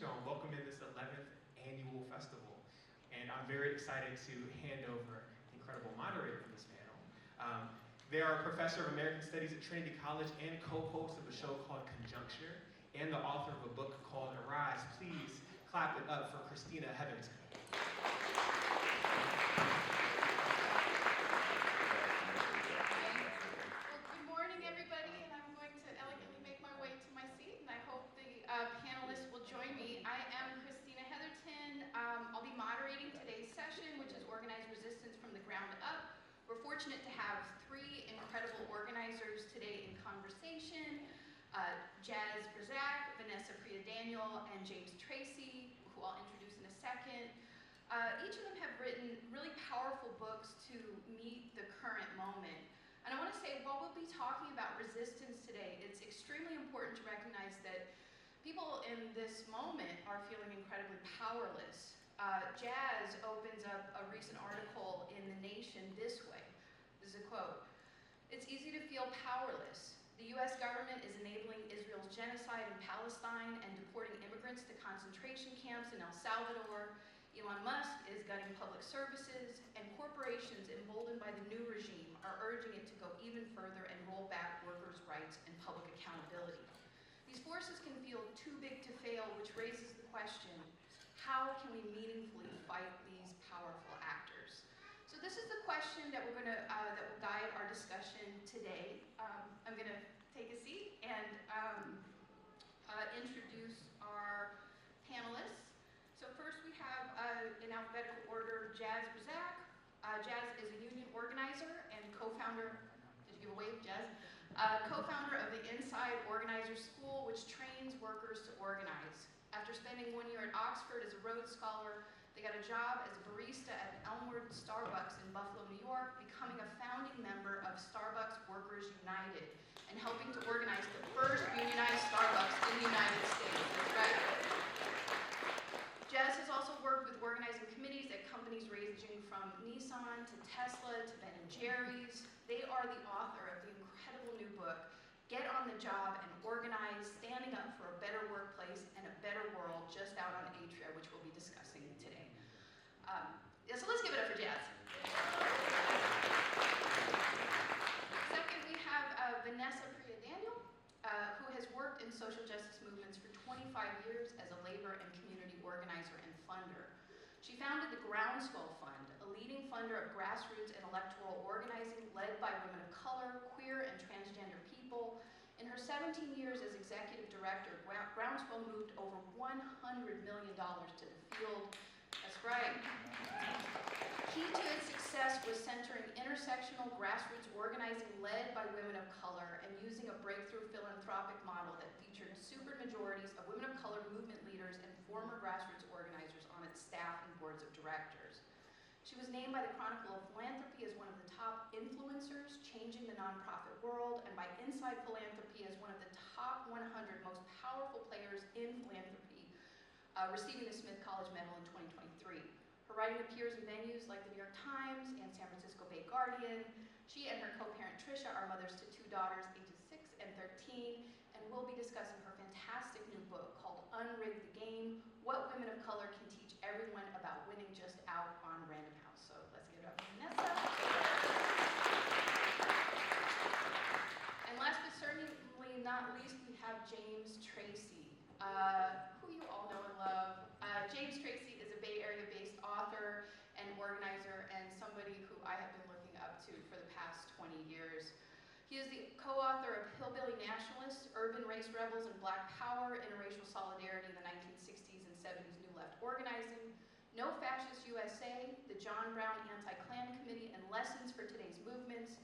on welcoming this 11th annual festival. And I'm very excited to hand over the incredible moderator for this panel. They are a professor of American Studies at Trinity College and co-host of a show called Conjuncture, and the author of a book called Arise. Please clap it up for Christina Heatherton. Panelists will join me. I am Christina Heatherton. I'll be moderating today's session, which is Organized Resistance from the Ground Up. We're fortunate to have three incredible organizers today in conversation. Jaz Brisack, Vanessa Priya Daniel, and James Tracy, who I'll introduce in a second. Each of them have written really powerful books to meet the current moment. And I want to say, while we'll be talking about resistance today, it's extremely important to recognize that people in this moment are feeling incredibly powerless. Jaz opens up a recent article in The Nation this way. This is a quote. "It's easy to feel powerless. The US government is enabling Israel's genocide in Palestine and deporting immigrants to concentration camps in El Salvador. Elon Musk is gutting public services, and corporations emboldened by the new regime are urging it to go even further and roll back workers' rights and public accountability. These forces can feel too big to fail, which raises the question, how can we meaningfully fight these powerful actors?" So this is the question that that will guide our discussion today. I'm going to take a seat and introduce our panelists. So first we have, in alphabetical order, Jaz Brisack. Jaz is a union organizer and co-founder, did you give a wave, Jaz? Co-founder of the Inside Organizer School, which trains workers to organize. After spending 1 year at Oxford as a Rhodes Scholar, they got a job as a barista at Elmwood Starbucks in Buffalo, New York, becoming a founding member of Starbucks Workers United and helping to organize the first unionized Starbucks in the United States. That's right. Jaz has also worked with organizing committees at companies ranging from Nissan to Tesla to Ben & Jerry's. They are the author of the incredible new book, Get on the Job and Organize, Standing Up for a Better Workplace and a Better World, just out on Atria, which we'll be discussing today. So let's give it up for Jaz. Second, we have Vanessa Priya Daniel, who has worked in social justice movements for 25 years as a labor and community organizer and funder. She founded the Groundswell Fund, a leading funder of grassroots and electoral organizing led by women of color, queer, and transgender people. In her 17 years as executive director, Groundswell moved over $100 million to the field. That's right. Key to its success was centering intersectional grassroots organizing led by women of color and using a breakthrough philanthropic model that featured supermajorities of women of color movement leaders and former grassroots organizers on its staff and boards of directors. She was named by the Chronicle of Philanthropy as one of the top influencers changing the nonprofit world, and by Inside Philanthropy as one of the top 100 most powerful players in philanthropy, receiving the Smith College Medal in 2023. Her writing appears in venues like the New York Times and San Francisco Bay Guardian. She and her co-parent Trisha are mothers to two daughters, ages 6 and 13, and we'll be discussing her fantastic new book called Unrig the Game, What Women of Color Can Teach Everyone About Winning Just Out on Random House. So let's give it up for Vanessa. And last but certainly not least, we have James Tracy, who you all know and love. James Tracy is a Bay Area-based author and organizer and somebody who I have been looking up to for the past 20 years. He is the co-author of Hillbilly Nationalists, Urban Race Rebels and Black Power, Interracial Solidarity in the 1960s and 70s New Left Organizing, No Fascist USA, the John Brown Anti-Klan Committee and Lessons for Today's Movements,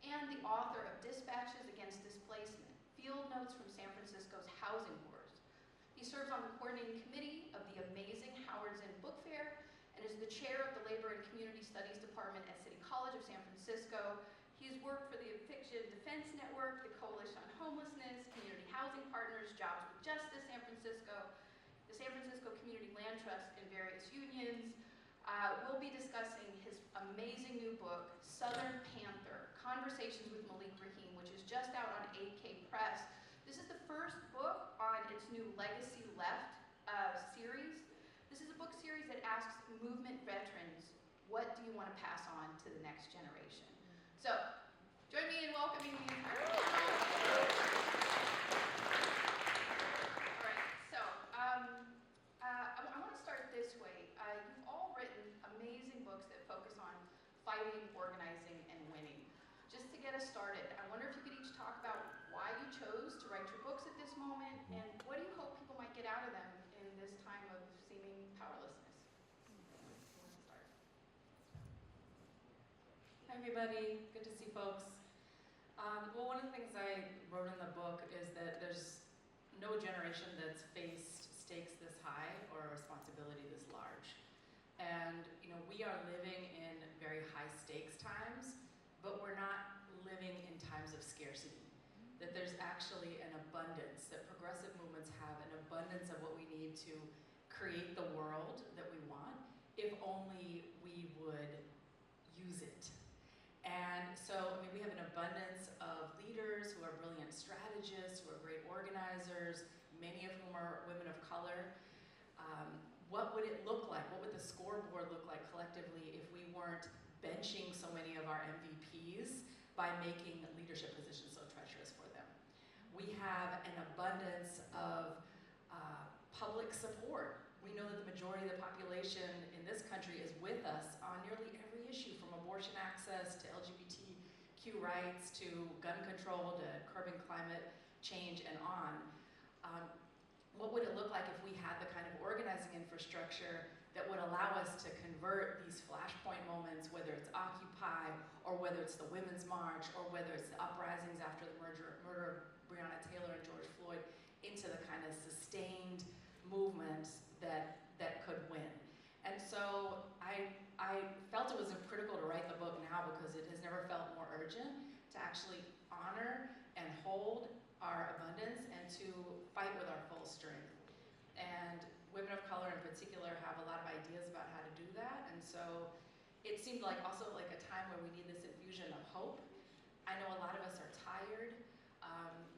and the author of Dispatches Against Displacement, Field Notes from San Francisco's Housing Wars. He serves on the coordinating committee of the amazing Howard Zinn Book Fair and is the chair of the Labor and Community Studies Department at City College of San Francisco. He's worked for the Eviction Defense Network, the Coalition on Homelessness, Community Housing Partners, Jobs with Justice San Francisco, the San Francisco Community Land Trust, and various unions. We'll be discussing his amazing new book, Southern Panther, Conversations with Malik Rahim, which is just out on 8K Press. This is the first book on its new Legacy Left book series that asks movement veterans, what do you want to pass on to the next generation? So, join me in welcoming the entire panel. All right, so I want to start this way. You've all written amazing books that focus on fighting, organizing, and winning. Just to get us started, I wonder if you could each talk about why you chose to write your books at this moment, and what do you hope people might get out of them in this time of seeming powerlessness? Start. Hi everybody, good to see folks. Well, one of the things I wrote in the book is that there's no generation that's faced stakes this high or a responsibility this large. And we are living in very high stakes times, but we're not living in times of scarcity. That there's actually an abundance, that progressive movements have an abundance of what we need to create the world that we want, if only we would use it. And so, we have an abundance of leaders who are brilliant strategists, who are great organizers, many of whom are women of color. What would it look like? What would the scoreboard look like collectively if we weren't benching so many of our MVPs by making leadership positions so treacherous for them? We have an abundance of public support. We know that the majority of the population in this country is with us on nearly every issue, from abortion access to LGBTQ rights to gun control to curbing climate change and on. What would it look like if we had the kind of organizing infrastructure that would allow us to convert these flashpoint moments, whether it's Occupy, or whether it's the Women's March, or whether it's the uprisings after the murder of Breonna Taylor and George Floyd, into the kind of sustained movements that could win. And so I felt it was critical to write the book now, because it has never felt more urgent to actually honor and hold our abundance and to fight with our full strength. And women of color in particular have a lot of ideas about how to do that, and so it seemed like also like a time where we need this infusion of hope. I know a lot of us are tired.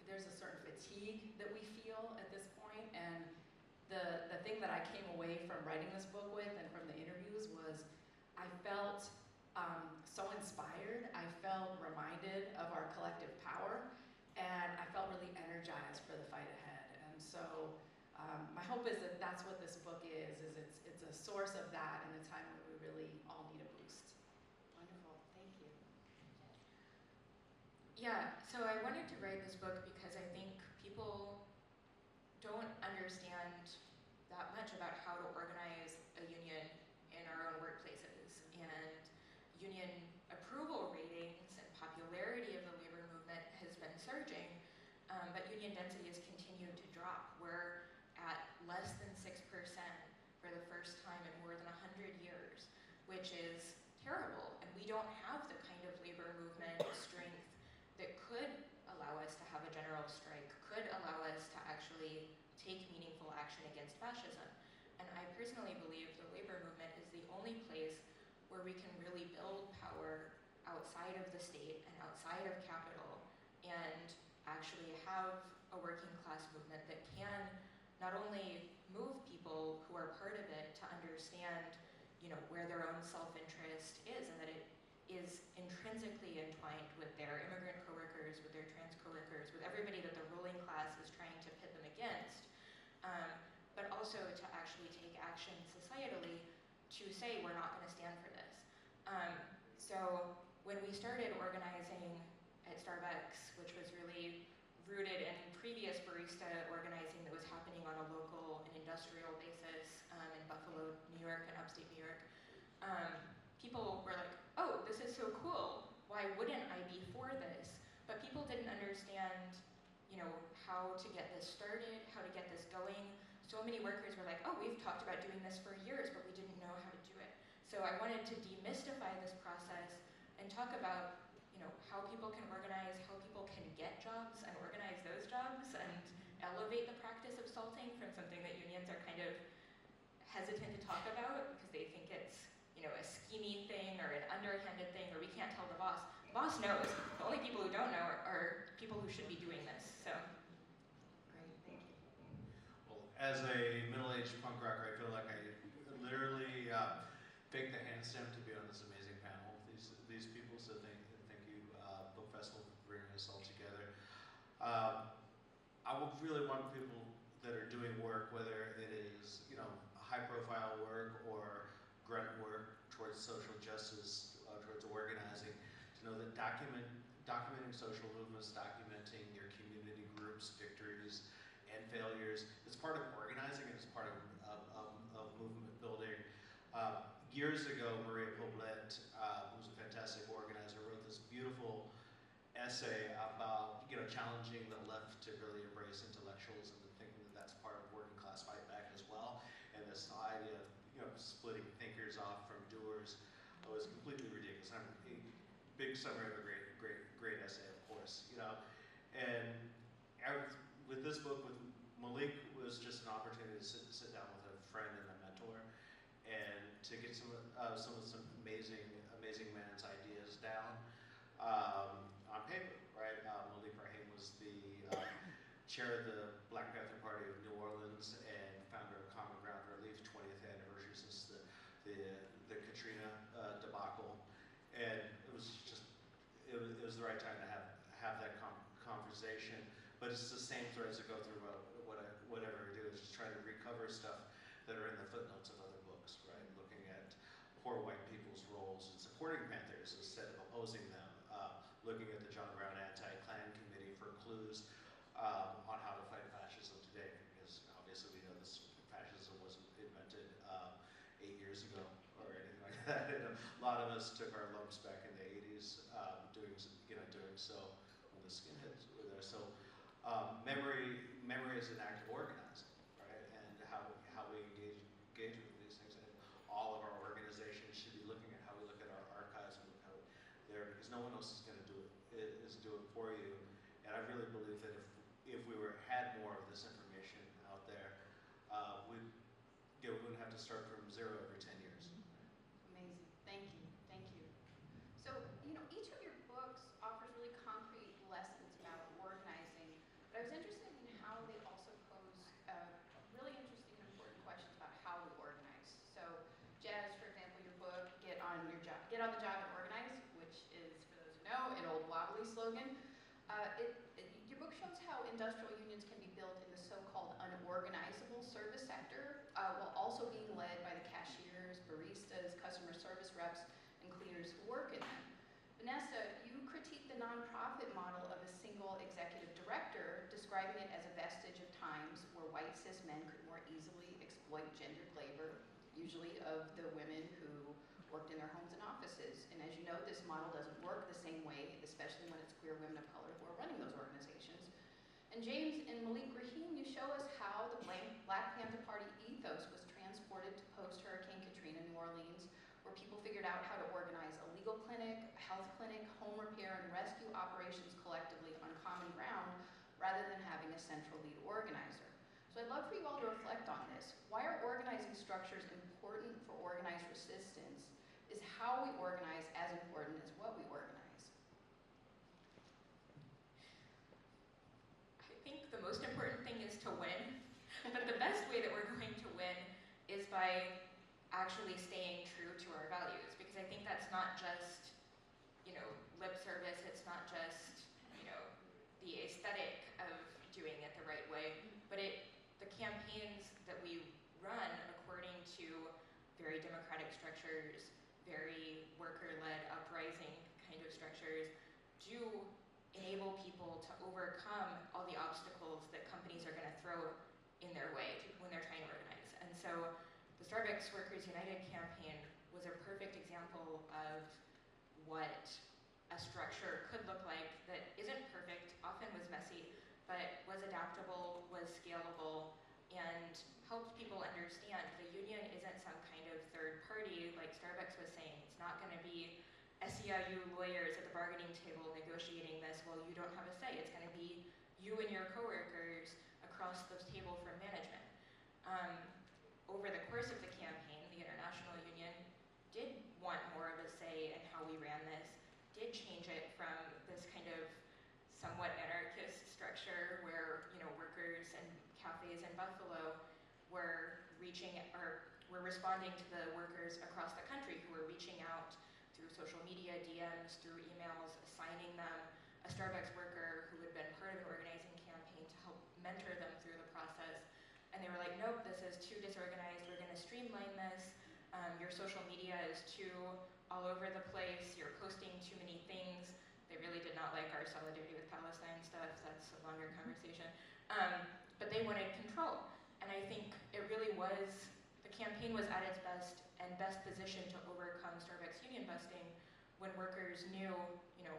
There's a certain fatigue that we feel at this point, and the thing that I came away from writing this book with and from the interviews was I felt so inspired. I felt reminded of our collective power, and I felt really energized for the fight ahead. And so my hope is that that's what this book is it's a source of that in a time when we really all need a boost. Wonderful, thank you. Yeah, so I wanted to write this book because I think people don't understand that much about how to organize a union in our own workplaces. And union approval ratings and popularity of the labor movement has been surging, but union density has continued to drop. We're at less than 6% for the first time in more than 100 years, which is terrible. And we don't have the kind of labor movement strength that could allow us to have a general strike, could allow us to actually take meaningful action against fascism. And I personally believe the labor movement is the only place where we can really build power outside of the state and outside of capital, and actually have a working class movement that can not only move people who are part of it to understand, where their own self-interest is, and that it is intrinsically entwined with their immigrant coworkers, with their trans coworkers, with everybody that the ruling class is trying to pit them against, but also to actually take action societally to say we're not going to stand for this. So when we started organizing at Starbucks, which was really rooted in previous barista organizing that was happening on a local and industrial basis in Buffalo, New York, and upstate New York, people were like, oh, this is so cool. Why wouldn't I be for this? But people didn't understand, how to get this started, how to get this going. So many workers were like, oh, we've talked about doing this for years, but we didn't know how to do it. So I wanted to demystify this process and talk about, how people can organize, how people can get jobs and organize those jobs, and elevate the practice of salting from something that unions are kind of hesitant to talk about because they think it's, a schemy thing or an underhanded thing, or we can't tell the boss. The boss knows. The only people who don't know are people who should be doing this. So, Great, thank you. Well, as a middle-aged punk rocker, I feel like I fake the handstand to be on this amazing panel with these people. So thank you, Book Festival, for bringing us all together. I would really want people that are doing work, whether it is high-profile work or grunt work towards social justice, towards organizing, to know that documenting social movements, documenting your community groups, victories, and failures is part of organizing and it's part of movement building. Years ago, Maria Poblet, who's a fantastic organizer, wrote this beautiful essay about challenging the left to really embrace intellectualism and thinking that that's part of working class fight back as well. And this idea of splitting thinkers off from doers was completely ridiculous. I'm a big summary of a great essay, of course. And with this book, with Malik, was just an opportunity to sit down with a friend and a mentor, and to get some amazing man's ideas down on paper. Right? Malik Rahim was the chair of the Black Panther Party of New Orleans and founder of Common Ground Relief, 20th anniversary since the Katrina debacle, and it was the right time to have that conversation. But it's the same threads that go through whatever I do, is just trying to recover stuff that are in the footnotes of other books, right? Looking at poor white people's roles in supporting Panthers instead of opposing them. Looking at the John Brown Anti-Klan Committee for clues on how to fight fascism today, because obviously we know this fascism wasn't invented 8 years ago or anything like that. And a lot of us took our lumps back in the 80s doing so when the skinheads were there. So memory is an act of organizing, right? And how we engage with these things. And all of our organizations should be looking at how we look at our archives and look how there, because no one else is going to do it for you. And I really believe that if we had more of this information out there, we wouldn't have to start from zero every 10 years. Amazing. Thank you. So, each of your books offers really concrete lessons about organizing, but I was interested in how they also pose really interesting and important questions about how we organize. So, Jaz, for example, your book, Get on the Job and Organize, which is, for those who know, an old wobbly slogan. Your book shows how industrial unions can be built in the so-called unorganizable service sector, while also being led by the cashiers, baristas, customer service reps, and cleaners who work in them. Vanessa, you critique the nonprofit model of a single executive director, describing it as a vestige of times where white cis men could more easily exploit gendered labor, usually of the women who worked in their homes and offices. And as you know, this model doesn't work the same way, especially when it's queer women of color who are running those organizations. And James and Malik Rahim, you show us how the Black Panther Party ethos was transported to post-Hurricane Katrina New Orleans, where people figured out how to organize a legal clinic, a health clinic, home repair, and rescue operations collectively on common ground, rather than having a central lead organizer. So I'd love for you all to reflect on this. Why are organizing structures important for organized resistance? Is how we organize as important as what we organize? I think the most important thing is to win, but the best way that we're going to win is by actually staying true to our values, because I think that's not just, lip service, it's not just, the aesthetic of doing it the right way, but the campaigns that we run according to very democratic structures, very worker-led uprising kind of structures, do enable people to overcome all the obstacles that companies are going to throw in their way when they're trying to organize. And so the Starbucks Workers United campaign was a perfect example of what a structure could look like that isn't perfect, often was messy, but was adaptable, was scalable, and helped people understand the union isn't some kind of third party like Starbucks was saying. It's not going to be SEIU lawyers at the bargaining table negotiating this while you don't have a say. It's going to be you and your coworkers across the table from management. Over the course of the campaign, the International Union did want more of a say in how we ran this, did change it from this kind of somewhat anarchist structure where, workers and cafes in Buffalo were were responding to the workers across the country who were reaching out through social media, DMs, through emails, assigning them a Starbucks worker who had been part of an organizing campaign to help mentor them through the process. And they were like, nope, this is too disorganized, we're gonna streamline this. Your social media is too all over the place, you're posting too many things. They really did not like our solidarity with Palestine stuff, that's a longer conversation. But they wanted control. And I think it really was, the campaign was at its best and best positioned to overcome Starbucks union busting when workers knew, you know,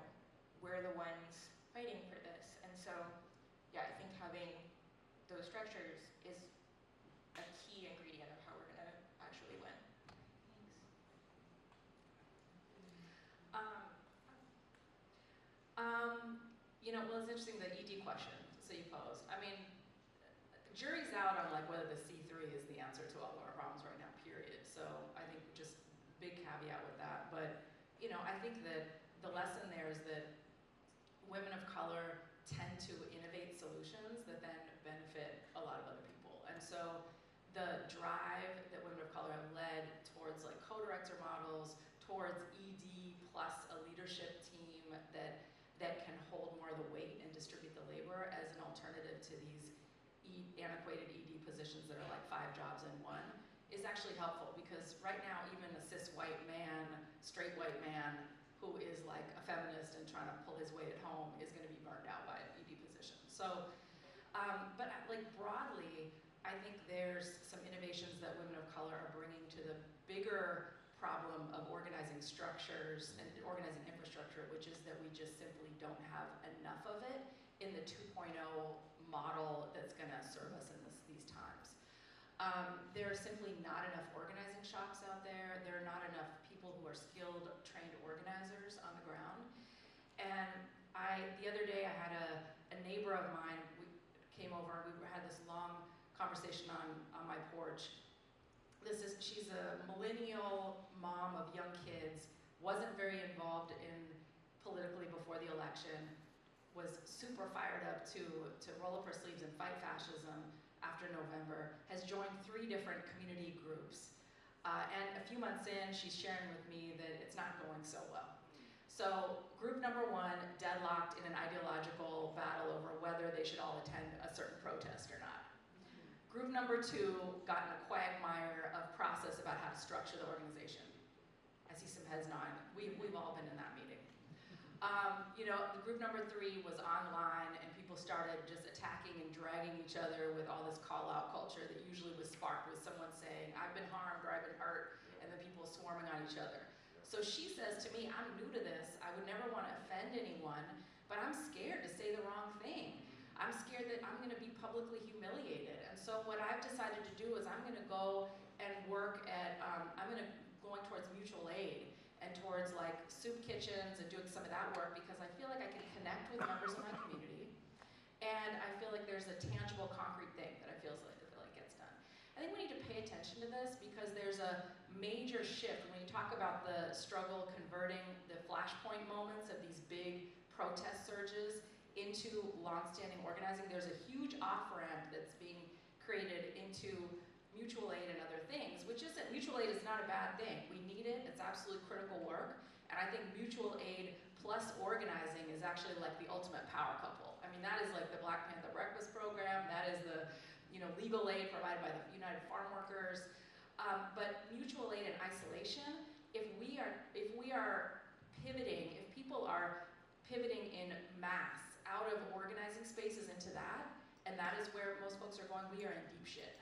we're the ones fighting for this. And so, yeah, I think having those structures is a key ingredient of how we're gonna actually win. You know, well, it's interesting the ED question, so you posed. I mean, jury's out on like whether the C3 is the answer to all of our problems right now, period. So I think just big caveat with that. But, you know, I think that the lesson there is that women of color tend to innovate solutions that then benefit a lot of other people. And so the drive that women of color have led towards like co-director models, towards ED plus a leadership team that can hold more of the weight and distribute the labor as an alternative to these antiquated ED positions that are like 5 jobs in one is actually helpful, because right now even a cis white man, straight white man who is like a feminist and trying to pull his weight at home is going to be burned out by an ED position. So, but like broadly, I think there's some innovations that women of color are bringing to the bigger problem of organizing structures and organizing infrastructure, which is that we just simply don't have enough of it in the 2.0 model that's going to serve us in these times. There are simply not enough organizing shops out there. There are not enough people who are skilled, trained organizers on the ground. And the other day I had a neighbor of mine, we came over and we had this long conversation on my porch. She's a millennial mom of young kids, wasn't very involved in politically before the election, was super fired up to roll up her sleeves and fight fascism after November, has joined 3 different community groups. And a few months in, she's sharing with me that it's not going so well. So group number 1, deadlocked in an ideological battle over whether they should all attend a certain protest or not. Group number 2 got in a quagmire of process about how to structure the organization. I see some heads nodding. We've all been in that meeting. You know, the group number 3 was online, and people started just attacking and dragging each other with all this call-out culture that usually was sparked with someone saying, I've been harmed or I've been hurt, and then people swarming on each other. So she says to me, I'm new to this, I would never want to offend anyone, but I'm scared to say the wrong thing. I'm scared that I'm gonna be publicly humiliated. And so what I've decided to do is I'm gonna go and work at, going towards mutual aid and towards like soup kitchens and doing some of that work, because I feel like I can connect with members of my community. And I feel like there's a tangible, concrete thing that I feel like gets done. I think we need to pay attention to this, because there's a major shift when you talk about the struggle converting the flashpoint moments of these big protest surges into longstanding organizing. There's a huge off-ramp that's being created into mutual aid and other things, which isn't, mutual aid is not a bad thing. We need it, it's absolutely critical work. And I think mutual aid plus organizing is actually like the ultimate power couple. I mean, that is like the Black Panther breakfast program, that is the, you know, legal aid provided by the United Farm Workers. But mutual aid in isolation, if we are pivoting, if people are pivoting in mass out of organizing spaces into that, and that is where most folks are going, we are in deep shit.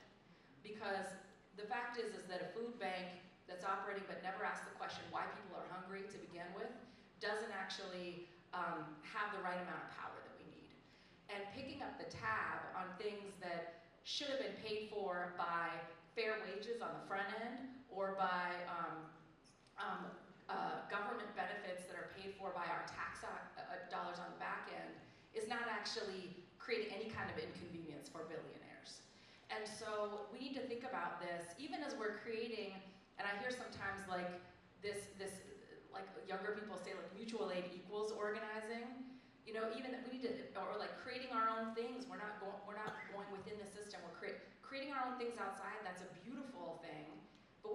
Because the fact is that a food bank that's operating but never asks the question why people are hungry to begin with doesn't actually have the right amount of power that we need. And picking up the tab on things that should have been paid for by fair wages on the front end or by government benefits that are paid for by our tax dollars on the back end is not actually creating any kind of inconvenience for billionaires. And so we need to think about this, even as we're creating, and I hear sometimes like this like younger people say like mutual aid equals organizing. You know, even that we need to, or like creating our own things. We're not going within the system. We're creating our own things outside. That's a beautiful thing.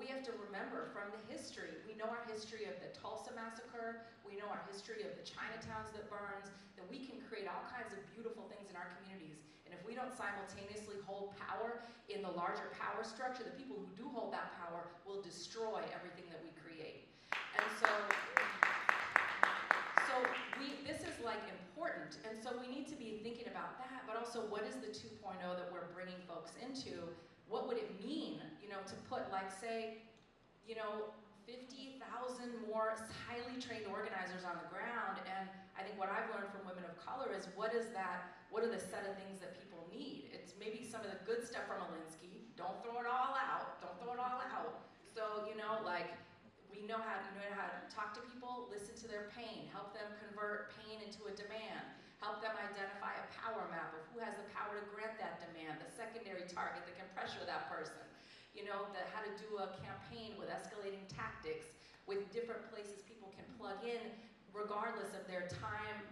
we have to remember from the history. We know our history of the Tulsa massacre. We know our history of the Chinatowns that burns, that we can create all kinds of beautiful things in our communities. And if we don't simultaneously hold power in the larger power structure, the people who do hold that power will destroy everything that we create. And so this is like important, and so we need to be thinking about that, but also what is the 2.0 that we're bringing folks into? What would it mean, to put, like, say, 50,000 more highly trained organizers on the ground? And I think what I've learned from women of color is what are the set of things that people need? It's maybe some of the good stuff from Alinsky. Don't throw it all out. Don't throw it all out. So, we know how to talk to people, listen to their pain, help them convert pain into a demand, help them identify a power map of who has the power to grant that demand, the secondary target that can pressure that person, how to do a campaign with escalating tactics, with different places people can plug in regardless of their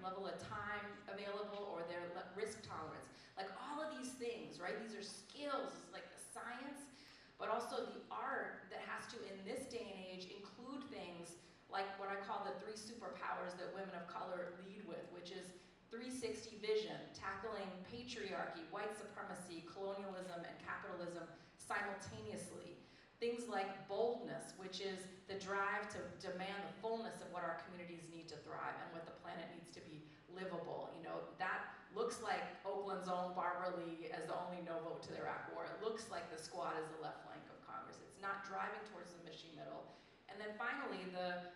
level of time available or their risk tolerance. Like all of these things, right? These are skills, it's like the science, but also the art that has to, in this day and age, include things like what I call the 3 superpowers that women of color lead with, which is 360 vision, tackling patriarchy, white supremacy, colonialism, and capitalism simultaneously. Things like boldness, which is the drive to demand the fullness of what our communities need to thrive and what the planet needs to be livable. That looks like Oakland's own Barbara Lee as the only no vote to the Iraq War. It looks like the Squad is the left flank of Congress. It's not driving towards the machine middle. And then finally, the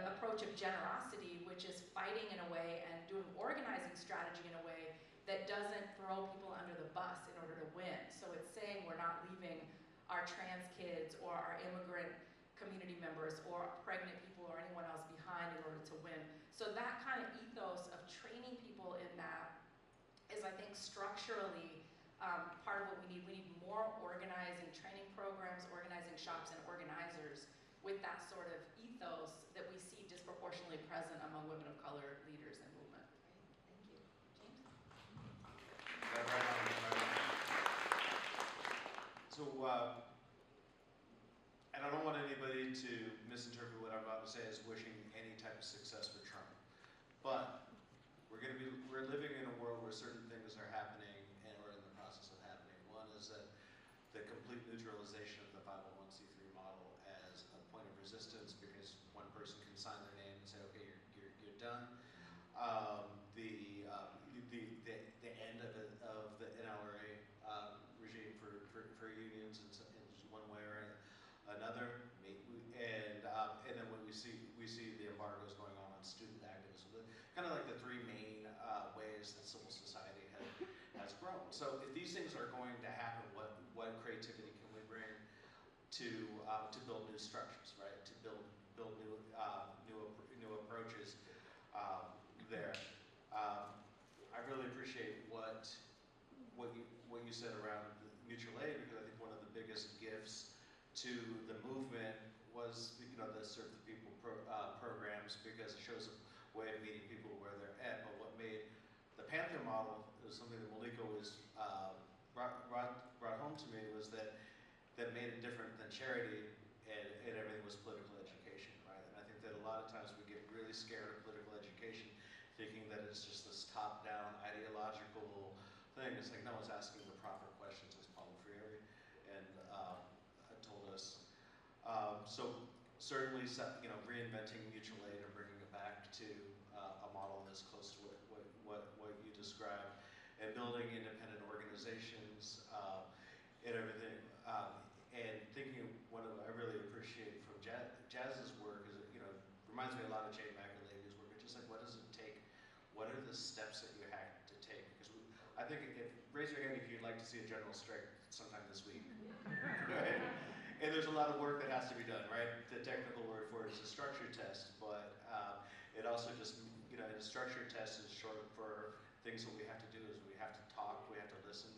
approach of generosity, which is fighting in a way and doing organizing strategy in a way that doesn't throw people under the bus in order to win. So it's saying we're not leaving our trans kids or our immigrant community members or pregnant people or anyone else behind in order to win. So that kind of ethos of training people in that is, I think, structurally part of what we need. We need more organizing training programs, organizing shops, and organizers with that sort of ethos that we see disproportionately present among women of color leaders and movement. Thank you. James? Right on. So, and I don't want anybody to misinterpret what I'm about to say as wishing any type of success for Trump. But we're living in a world where certain things are happening and are in the process of happening. One is that the complete neutralization of the 501c3 model as a point of resistance, because one person can sign their name and say, okay, you're done. The end of the NLRA regime for unions in one way or another, and then when we see the embargoes going on student activism, kind of like the 3 main ways that civil society has grown. So if these things are going to happen, what creativity can we bring to build new structures, right? To build new approaches there. I really appreciate what you said around mutual aid, because I think one of the biggest gifts to the movement was the Serve the People programs, because it shows a way of meeting people where they're at. But what made the Panther model is something that Malik was brought home to me, was that made it different than charity, and everything was political education, right? And I think that a lot of times we get really scared of political education, thinking that it's just this top-down ideological thing. It's like, no, it's asking the proper questions, as Paulo Freire and told us. So certainly, reinventing mutual aid and bringing it back to a model that's close to what you described, and building independent organizations and everything. And thinking, what I really appreciate from Jaz's work is, reminds me a lot of Jane McAlevy's work. It's just like, what does it take? What are the steps that you have to take? Because I think, raise your hand if you'd like to see a general strike sometime this week. Right? And there's a lot of work that has to be done, right? The technical word for it is a structure test, but it also just, a structure test is short for things that we have to do is we have to talk, we have to listen,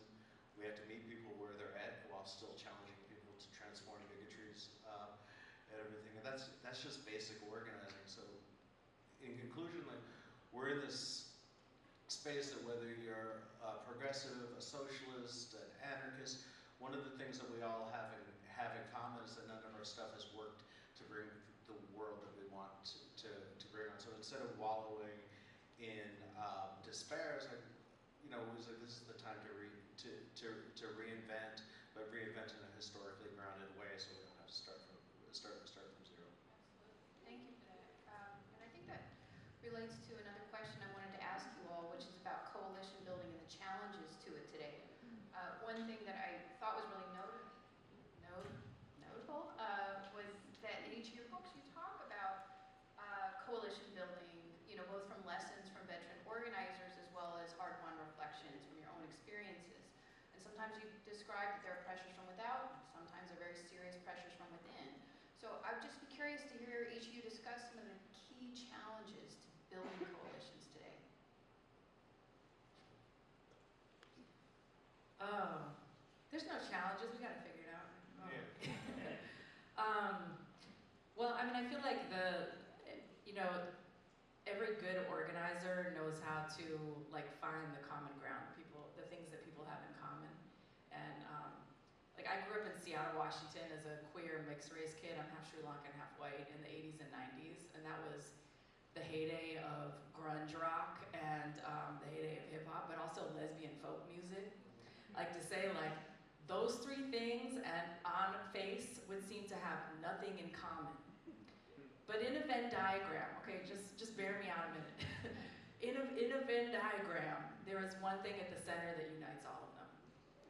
we have to meet people where they're at while still challenging people to transform bigotries and everything. And that's just basic organizing. So in conclusion, we're in this space that whether you're a progressive, a socialist, an anarchist, one of the things that we all have have in common is that none of our stuff has worked to bring the world that we want to bring on. So instead of wallowing in despair, it's like, it was like this is the time to reinvent, but reinvent in a historically grounded way, so we don't have to start from zero. Absolutely. Thank you for that. And I think that relates to another question I wanted to ask you all, which is about coalition building and the challenges to it today. One thing that I thought was really notable was that in each of your books you talk about coalition building, both from lessons from veteran organizers as well as hard-won reflections from your own experiences. And sometimes you describe that there are pressures from without, and sometimes there are very serious pressures from within. So I'd just be curious to hear each of you discuss some of the key challenges to building coalitions today. Oh, there's no challenges. We got to figure it out. Oh. Yeah. Well, I mean, I feel like every good organizer knows how to find the common ground, the things that people have in common. And I grew up in Seattle, Washington as a queer mixed race kid. I'm half Sri Lankan, half white in the 80s and 90s. And that was the heyday of grunge rock and the heyday of hip hop, but also lesbian folk music. Like to say those three things and on face would seem to have nothing in common. But in a Venn diagram, okay, just bear me out a minute. in a Venn diagram, there is one thing at the center that unites all of them,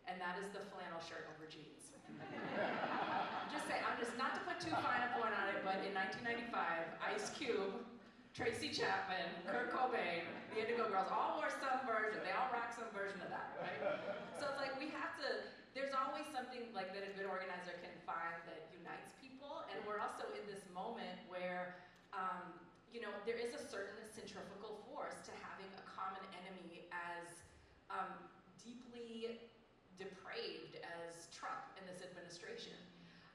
and that is the flannel shirt over jeans. I'm just not to put too fine a point on it, but in 1995, Ice Cube, Tracy Chapman, Kurt Cobain, the Indigo Girls all wore some version. They all rock some version of that, right? So it's we have to. There's always something that a good organizer can find that unites people, and we're also in this moment where, there is a certain centrifugal force to having a common enemy as deeply depraved as Trump in this administration.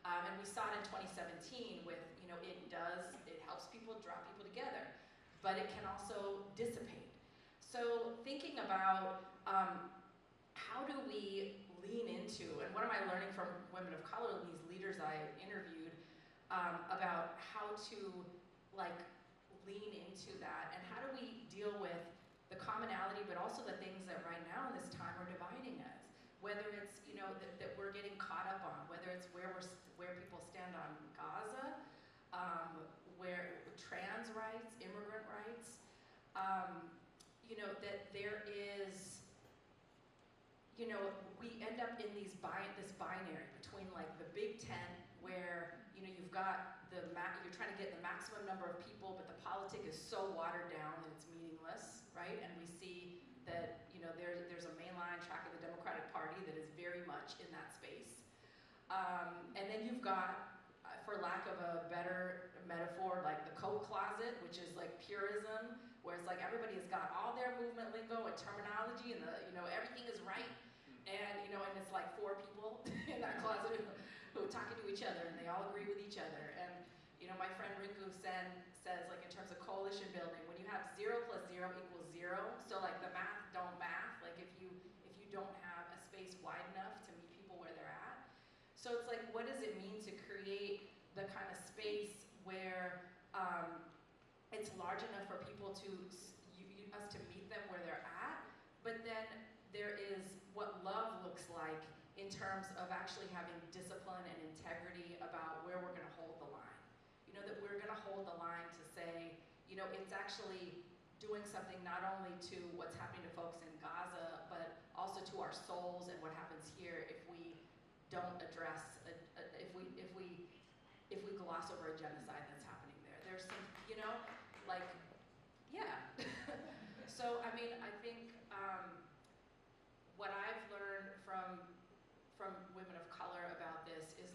And we saw it in 2017 with, it helps people draw people together, but it can also dissipate. So thinking about how do we lean into, and what am I learning from women of color, these leaders I interviewed, about how to lean into that, and how do we deal with the commonality, but also the things that right now in this time are dividing us. Whether it's that we're getting caught up on, whether it's where people stand on Gaza, where trans rights, immigrant rights, that there is, we end up in this binary between the big tent where you've got you're trying to get the maximum number of people, but the politic is so watered down that it's meaningless, right? And we see that there's a mainline track of the Democratic Party that is very much in that space. And then you've got, for lack of a better metaphor, the coat closet, which is purism, where it's everybody has got all their movement lingo and terminology, and everything is right. And and it's four people in that closet who are talking to each other, and they all agree with each other. And my friend Rinku Sen says, in terms of coalition building, when you have 0 + 0 = 0, so the math don't math. If you don't have a space wide enough to meet people where they're at. So it's what does it mean to create the kind of space where it's large enough for people us to meet them where they're at, but then there is what love looks like in terms of actually having discipline and integrity about where we're going to hold the line. That we're going to hold the line to say, it's actually doing something not only to what's happening to folks in Gaza, but also to our souls and what happens here if we don't address, if we gloss over a genocide that's happening there. There's some, yeah. So, I mean, I think what I've learned from women of color about this is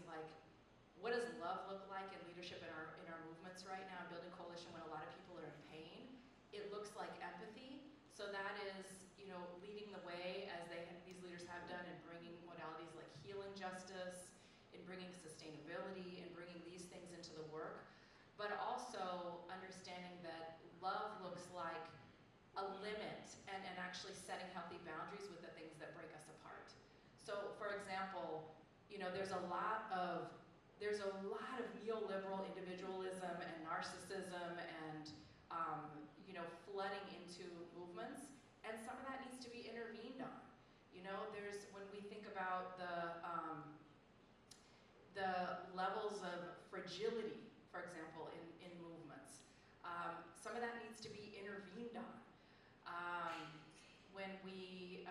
what does love look like in leadership in our movements right now, building coalition when a lot of people are in pain? It looks like empathy. So that is, leading the way as these leaders have done in bringing modalities like healing justice, in bringing sustainability, and bringing these things into the work. But also understanding that love looks like a limit and actually setting healthy boundaries with the things that break us apart. So, for example, there's a lot of neoliberal individualism and narcissism and flooding into movements, and some of that needs to be intervened on. When we think about the levels of fragility, for example, in movements, some of that needs to be intervened on. When we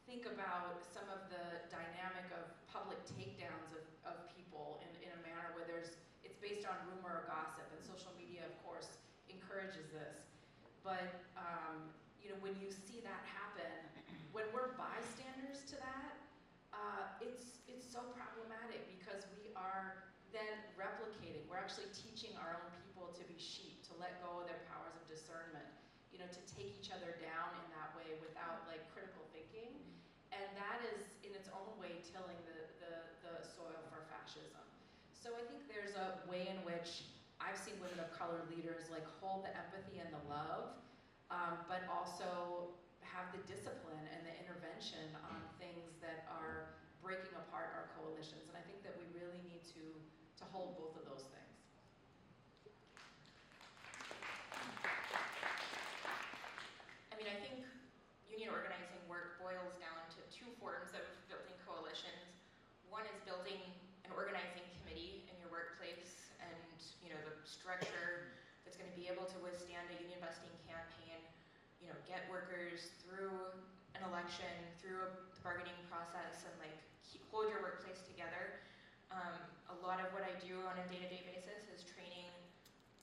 think about some of the dynamic of public takedowns of people in a manner where it's based on rumor or gossip, and social media, of course, encourages this. But when you see that happen, when we're bystanders to that, it's so problematic because we are then replicating. We're actually teaching our own people to be sheep, to let go of their powers of discernment, to take each other down in that way without critical thinking. And that is, in its own way, tilling the soil for fascism. So I think there's a way in which I've seen women of color leaders hold the empathy and the love, but also have the discipline and the intervention on things that are breaking apart our coalitions. And I think that we really need to hold both of those things. I think union organizing work boils down to two forms of building coalitions. One is building an organizing committee in your workplace and the structure that's going to be able to withstand a union busting campaign, get workers through an election, through the bargaining process, and hold your workplace together. A lot of what I do on a day-to-day basis is training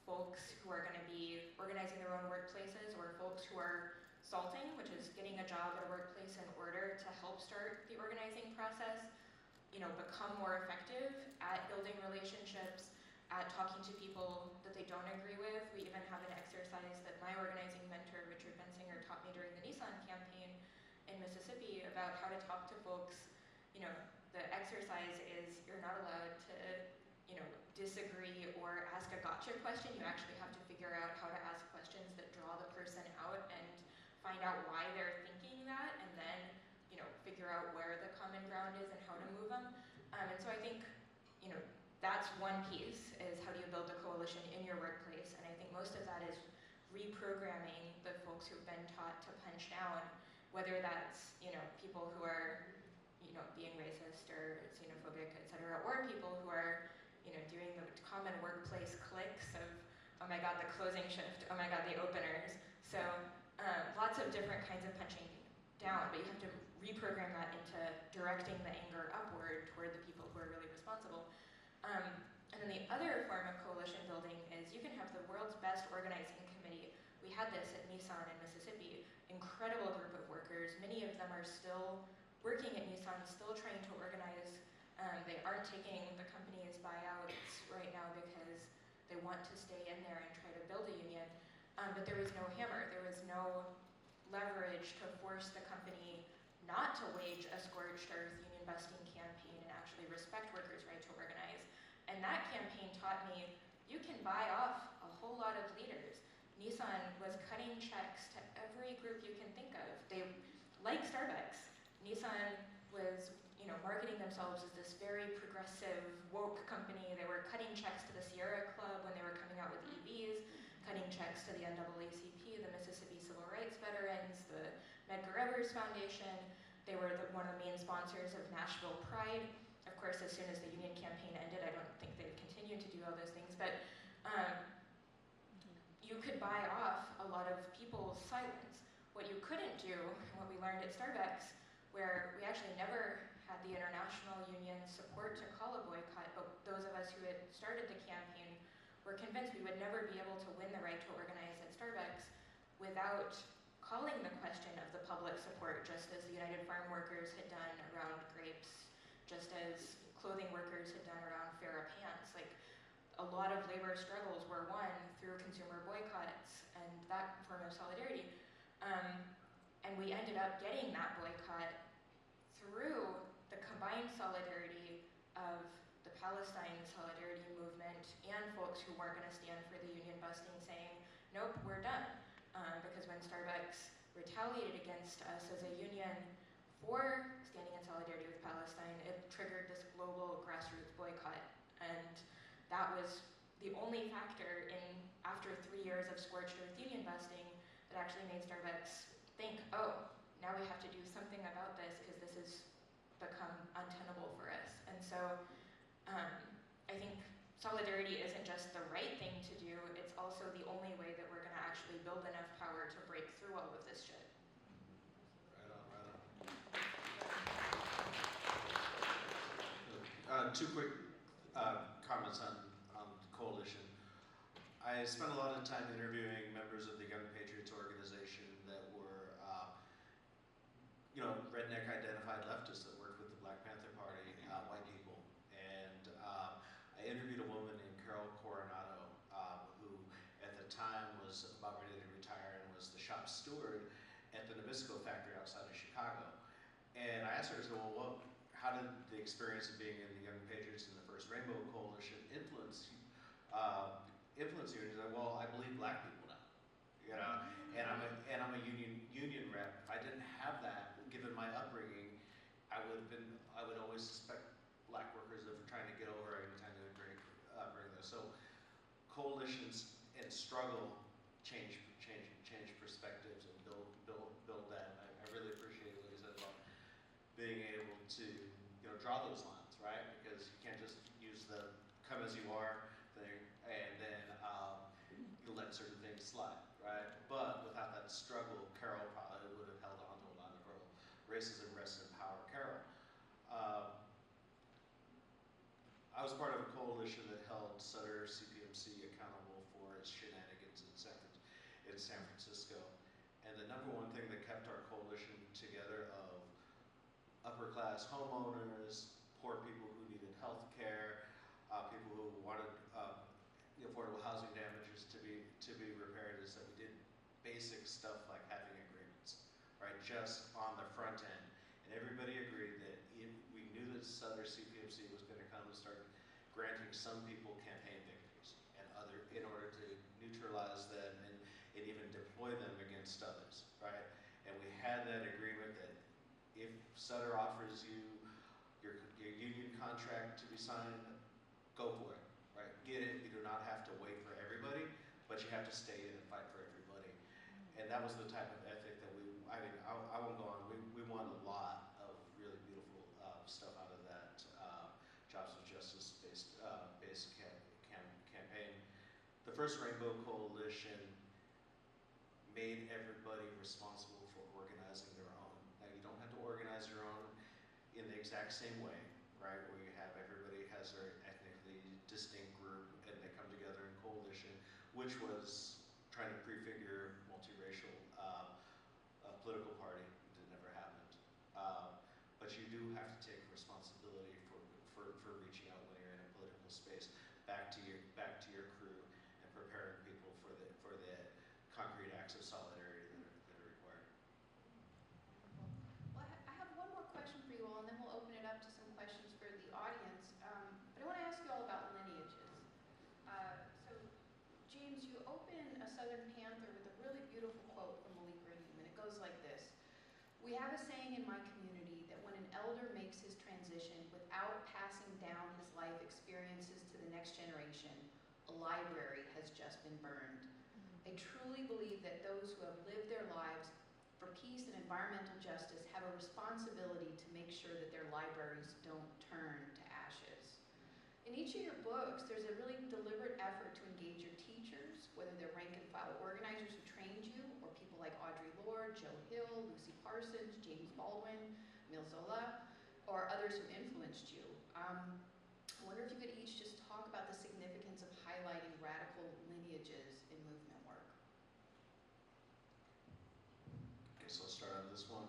folks who are going to be organizing their own workplaces, or folks who are salting, which is getting a job at a workplace in order to help start the organizing process, become more effective at building relationships, at talking to people that they don't agree with. We even have an exercise that my organizing mentor, Richard Bensinger, taught me during the Nissan campaign in Mississippi about how to talk to folks. The exercise is you're not allowed to, disagree or ask a gotcha question. You actually have to figure out how to ask questions that draw the person out and find out why they're thinking that, and then, figure out where the common ground is and how to move them. And so I think, that's one piece, is how do you build a coalition in your workplace. And I think most of that is reprogramming the folks who've been taught to punch down, whether that's, people who are, being racist or xenophobic, et cetera, or people who are, doing the common workplace clicks of, oh my God, the closing shift, oh my God, the openers. So lots of different kinds of punching down, but you have to reprogram that into directing the anger upward toward the people who are really responsible. And then the other form of coalition building is you can have the world's best organizing committee. We had this at Nissan in Mississippi, incredible group of workers. Many of them are still working at Nissan, still trying to organize. They aren't taking the company's buyouts right now because they want to stay in there and try to build a union. But there was no hammer, there was no leverage to force the company not to wage a scorched earth union busting campaign and actually respect workers' right to organize. And that campaign taught me you can buy off a whole lot of leaders. Nissan was cutting checks to every group you can think of. They, like Starbucks, Nissan was marketing themselves as this very progressive, woke company. They were cutting checks to the Sierra Club when they were coming out with EVs, cutting checks to the NAACP, the Mississippi Civil Rights Veterans, the Medgar Evers Foundation. They were one of the main sponsors of Nashville Pride. Of course, as soon as the union campaign ended, I don't think they would continue to do all those things, but you could buy off a lot of people's silence. What you couldn't do, and what we learned at Starbucks, where we actually never had the international union support to call a boycott, but those of us who had started the campaign were convinced we would never be able to win the right to organize at Starbucks without calling the question of the public support, just as the United Farm Workers had done around grapes, just as clothing workers had done around Farrah pants. A lot of labor struggles were won through consumer boycotts and that form of solidarity. And we ended up getting that boycott through the combined solidarity of the Palestine solidarity movement and folks who weren't going to stand for the union busting, saying, nope, we're done. Because when Starbucks retaliated against us as a union for standing in solidarity with Palestine, it triggered this was the only factor in, after 3 years of scorched earth union busting, that actually made Starbucks think, oh, now we have to do something about this because this has become untenable for us. And so I think solidarity isn't just the right thing to do, it's also the only way that we're going to actually build enough power to break through all of this shit. Right on. Two quick comments on coalition. I spent a lot of time interviewing members of the Young Patriots organization that were, redneck identified leftists that worked with the Black Panther Party, white people. And I interviewed a woman named Carol Coronado, who at the time was about ready to retire and was the shop steward at the Nabisco factory outside of Chicago. And I asked her, I said, well, how did the experience of being in the Young Patriots and the First Rainbow Coalition influence you? And she's like, well, I believe black people now, and I'm a union rep. If I didn't have that, given my upbringing, I would always suspect black workers of trying to get over any time they would bring this. So coalitions and struggle change perspectives and build that. I really appreciate what you said about being able to draw those lines, right? Because you can't just use the come as you are thing and then you let certain things slide, right? But without that struggle, Carol probably would have held on to a lot of her racism rests in power. Carol, I was part of a coalition that held Sutter CPMC accountable for its shenanigans in San Francisco. And the number one thing that kept our coalition together of upper class homeowners, poor people who needed health care, people who wanted affordable housing damages to be repaired is that we did basic stuff like having agreements, right? Just on the front end. And everybody agreed that if we knew that Southern CPMC was going to come and start granting some people campaign victories and in order to neutralize them and even deploy them against others, right? And we had that agreement that if Sutter offers you your union contract to be signed, go for it, right? Get it. You do not have to wait for everybody, but you have to stay in and fight for everybody. And that was the type of ethic that I won't go on. We won a lot of really beautiful stuff out of that Jobs with Justice based campaign. The First Rainbow Coalition made everybody responsible for organizing their own. Now you don't have to organize your own in the exact same way, right? Where you have everybody has their ethnically distinct group and they come together in coalition, which was trying to prefigure multiracial political party. It never happened. But you do have to take responsibility for reaching out when you're in a political space back to your crew and preparing people for the concrete acts of solidarity that are required. Well, I have one more question for you all, and then we'll open it up to some questions for the audience. But I want to ask you all about lineages. So, James, you open A Southern Panther with a really beautiful quote from Malik Rahim, and it goes like this. We have a saying in my community that when an elder makes his transition without passing down his life experiences to the next generation, a library has just been burned. I truly believe that those who have lived their lives for peace and environmental justice have a responsibility to make sure that their libraries don't turn to ashes. In each of your books, there's a really deliberate effort to engage your teachers, whether they're rank and file organizers who trained you, or people like Audre Lorde, Joe Hill, Lucy Parsons, James Baldwin, Emile Zola, or others who influenced you. I wonder if you could each just talk about the significance of highlighting radical lineages in movement work. Okay, so I'll start on this one.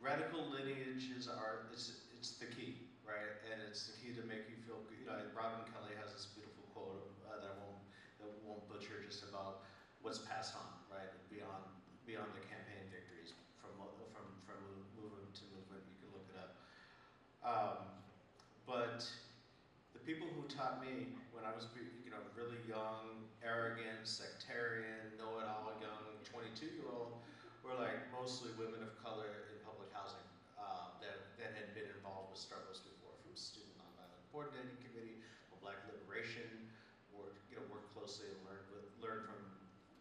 Radical lineages it's the key, right? And it's the key to make you feel good. Robin Kelly has this beautiful quote that I won't butcher, just about what's passed on, right? Beyond the campaign victories from movement to movement. You can look it up. But the people who taught me when I was really young, arrogant, sectarian, know-it-all young 22-year-old were like mostly women of color in public housing that had been involved with struggles before, from Student Nonviolent Coordinating Committee, from Black Liberation closely and learn from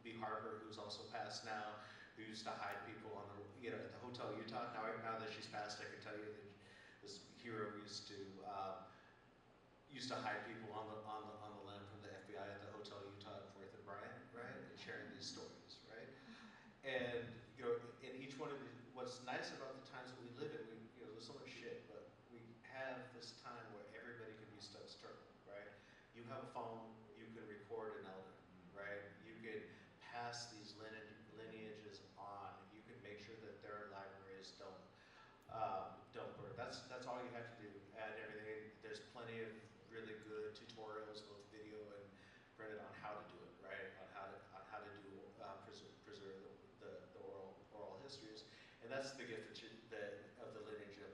B. Harper, who's also passed now, who used to hide people on the, at the Hotel Utah. Now that she's passed, I can tell you that this hero used to hide people on the lam from the FBI at the Hotel Utah at 4th and Bryant, right? And sharing these stories, right? And in each one of these, what's nice about the times that we live in, there's so much shit, but we have this time where everybody can be stuck struggling, right? You have a phone, you can record an elder, right? You can pass these lineages on. You can make sure that their libraries don't burn. That's all you have to do. Add everything. There's plenty of really good tutorials, both video and printed, on how to do it, right? On how to do preserve the oral histories, and that's the gift of the lineage of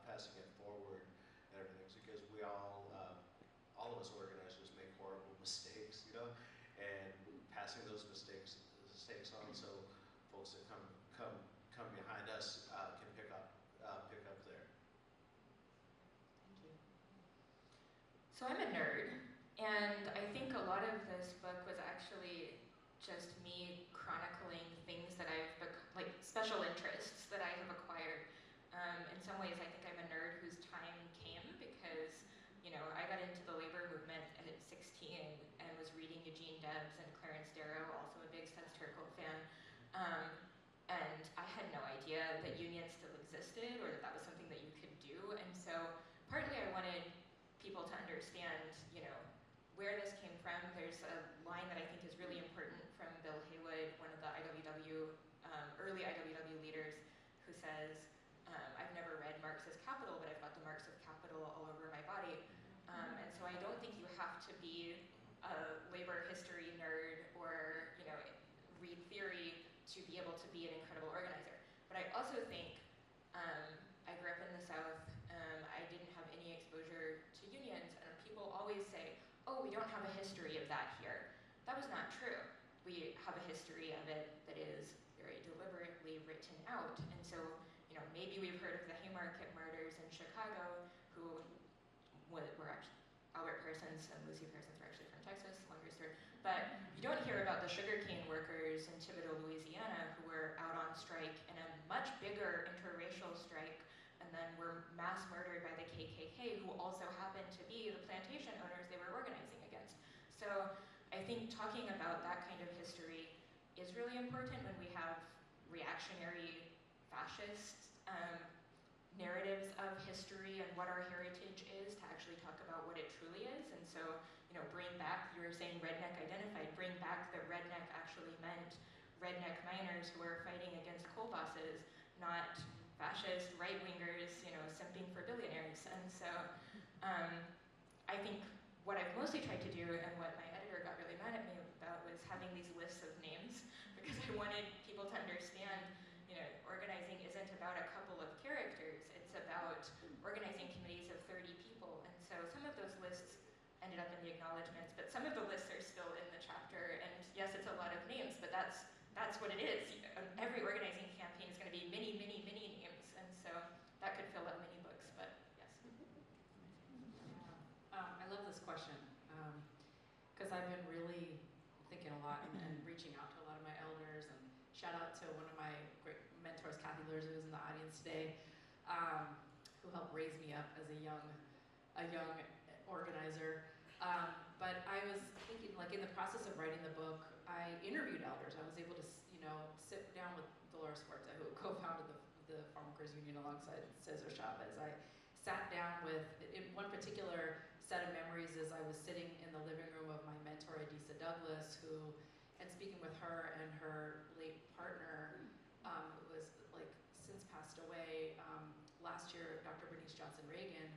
passing it forward and everything, because we all of us organizers make horrible mistakes, and passing those mistakes on, so folks that come behind us can pick up there. Thank you. So I'm a nerd, and I think a lot of this book was actually just me chronicling things that like special interests that I have acquired. In some ways, I think I'm a nerd whose time came because, I got into the labor movement at 16 and was reading Eugene Debs and Clarence Darrow, also a big Studs Terkel fan. And I had no idea that unions still existed or that was something that you could do. And so partly I wanted people to understand, where this came from. There's a line that I think is really important from Bill Haywood, one of the early IWW leaders, who says, I've never read Marx's Capital, but I've got the marks of capital all over my body. And so I don't think you have to be a labor history nerd or, read theory to be able to be an incredible organizer. But I also think, I grew up in the South, I didn't have any exposure to unions, and people always say, oh, we don't have a history of that here. That was not true. We have a history of it that is very deliberately written out. And so, maybe we've heard of the Haymarket murders in Chicago, who were actually, Albert Parsons and Lucy Parsons were actually from Texas, longer story. But you don't hear about the sugarcane workers in Thibodaux, Louisiana, who were out on strike in a much bigger interracial strike, and then were mass murdered by the KKK, who also happened to be the plantation owners they were organizing against. So I think talking about that kind of history is really important when we have reactionary fascist narratives of history and what our heritage is, to actually talk about what it truly is. And so, bring back, you were saying redneck identified, bring back that redneck actually meant redneck miners who were fighting against coal bosses, not fascist right-wingers, simping for billionaires. And so I think what I've mostly tried to do, and what my editor got really mad at me about, was having these lists of names, because I wanted people to understand, organizing isn't about a couple of characters, it's about organizing committees of 30 people. And so some of those lists ended up in the acknowledgements, but some of the lists are still in the chapter. And yes, it's a lot of names, but that's what it is. Every organizing campaign is going to be many, many, many names. And so that could fill up many books, but yes. I love this question, because I've been really thinking a lot and reaching out to a lot of my elders, and shout out to one of my great mentors, Kathy Lurs, who's in the audience today, who helped raise me up as a young organizer. But I was thinking, like, in the process of writing the book, I interviewed elders. I was able to, sit down with Dolores Huerta, who co-founded the Farm Workers Union alongside Cesar Chavez. I sat down with, in one particular set of memories, is I was sitting in the living room of my mentor, Adisa Douglas, and speaking with her and her late partner, who was since passed away last year, Dr. Bernice Johnson Reagan,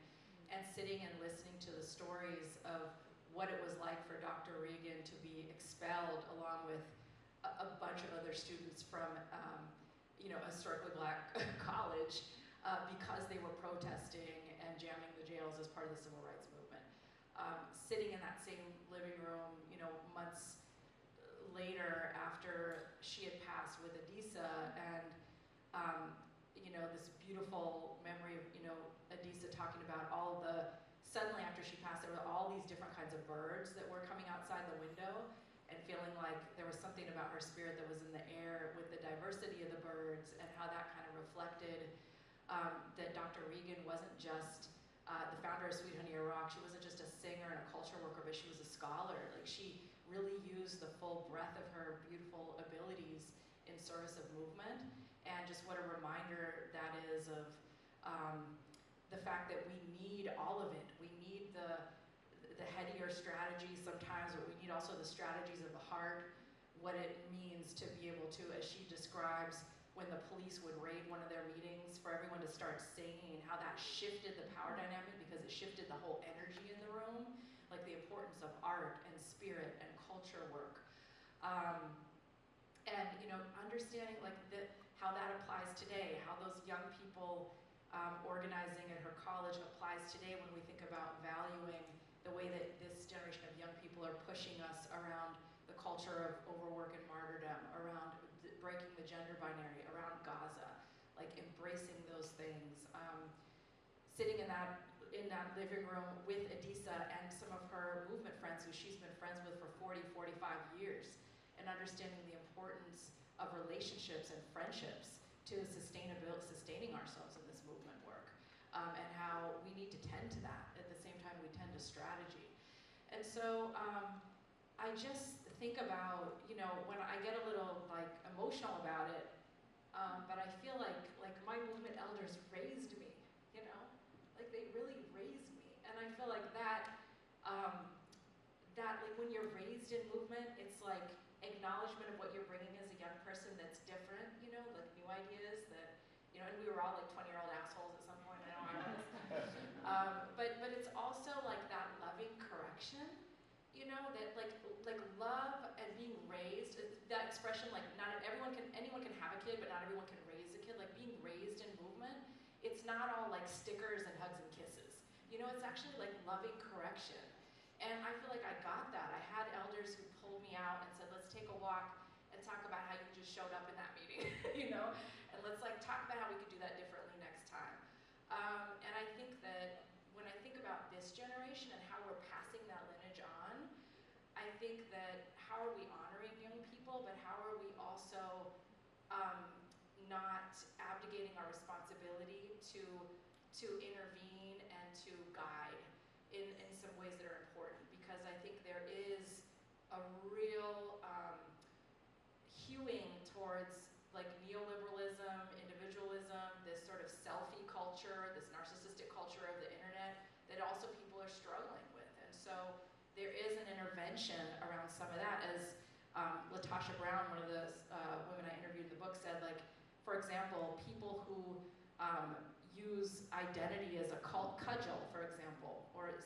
and sitting and listening to the stories of what it was like for Dr. Reagan to be expelled along with a bunch of other students from a historically black college because they were protesting and jamming the jails as part of the civil rights movement. Sitting in that same living room, months later after she had passed with Adisa, and this beautiful memory of Adisa talking about suddenly after she passed, there kinds of birds that were coming outside the window, and feeling like there was something about her spirit that was in the air with the diversity of the birds, and how that kind of reflected that Dr. Regan wasn't just the founder of Sweet Honey Iraq. She wasn't just a singer and a culture worker, but she was a scholar. Like, she really used the full breadth of her beautiful abilities in service of movement, and just what a reminder that is of the fact that we need all of it. We need the headier strategies sometimes, but we need also the strategies of the heart, what it means to be able to, as she describes, when the police would raid one of their meetings, for everyone to start singing, how that shifted the power dynamic because it shifted the whole energy in the room, like the importance of art and spirit and culture work. And understanding like how that applies today, how those young people organizing at her college applies today when we think about valuing the way that this generation of young people are pushing us around the culture of overwork and martyrdom, around breaking the gender binary, around Gaza, like embracing those things. Sitting in that living room with Adisa and some of her movement friends who she's been friends with for 40, 45 years, and understanding the importance of relationships and friendships to sustaining ourselves in this movement work, and how we need to tend to that at the same time we tend to strategy. And so I just think about, when I get a little like emotional about it, but I feel like my movement elders raised me, like they really raised me. And I feel like that like when you're raised in movement, it's like acknowledgement of what you're bringing as a young person that's different, like new ideas that, and we were all like 20-year-old assholes at some point, I know I was. But it's also like that loving correction, that like love and being raised, that expression, like anyone can have a kid, but not everyone can raise a kid. Like being raised in movement, it's not all like stickers and hugs and kisses. It's actually like loving correction. And I feel like I got that. I had elders who pulled me out and said, let's take a walk and talk about how you just showed up in that meeting, and let's like talk about how we could do that differently next time. And I think that when I think about this generation and how we're passing that lineage on, I think that how are we honoring young people, but how are we also not abdicating our responsibility to intervene and to guide in some ways that are important, because I think there is a real hewing towards like neoliberalism, individualism, this sort of selfie culture, this narcissistic culture of the internet that also people are struggling with. And so there is an intervention around some of that, as Latasha Brown, one of the women I interviewed in the book, said, like, for example, people who use identity as a cudgel, for example, or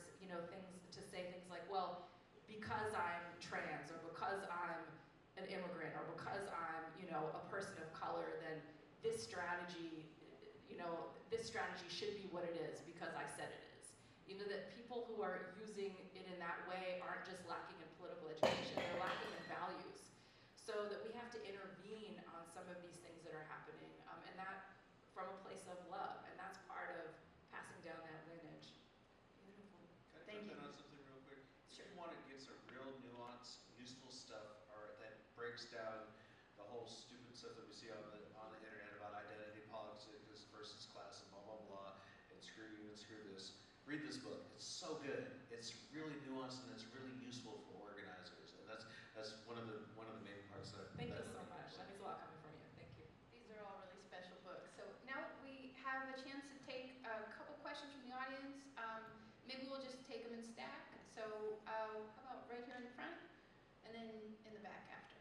things to say things like, well, because I'm trans, or because I'm an immigrant, or because I'm a person of color, then this strategy should be what it is because I said it is. That people who are using it in that way aren't just lacking in political education, they're lacking in values. So that we have to intervene on some of these things that are happening, and that from a place of love, and that's part of passing down that lineage. Beautiful. Thank you. Can I jump in on something real quick? Sure. If you want to get some real nuanced, useful stuff, or that breaks down the whole stupid stuff that we see on the internet about identity politics versus class and blah blah blah, and screw you and screw this, read this book. It's so good. It's really nuanced and it's really useful for organizers, and that's one of the main parts that. Thank you so much. That means a lot coming from you. Thank you. These are all really special books. So now we have a chance to take a couple questions from the audience. Maybe we'll just take them in stack. So how about right here in the front, and then in the back after.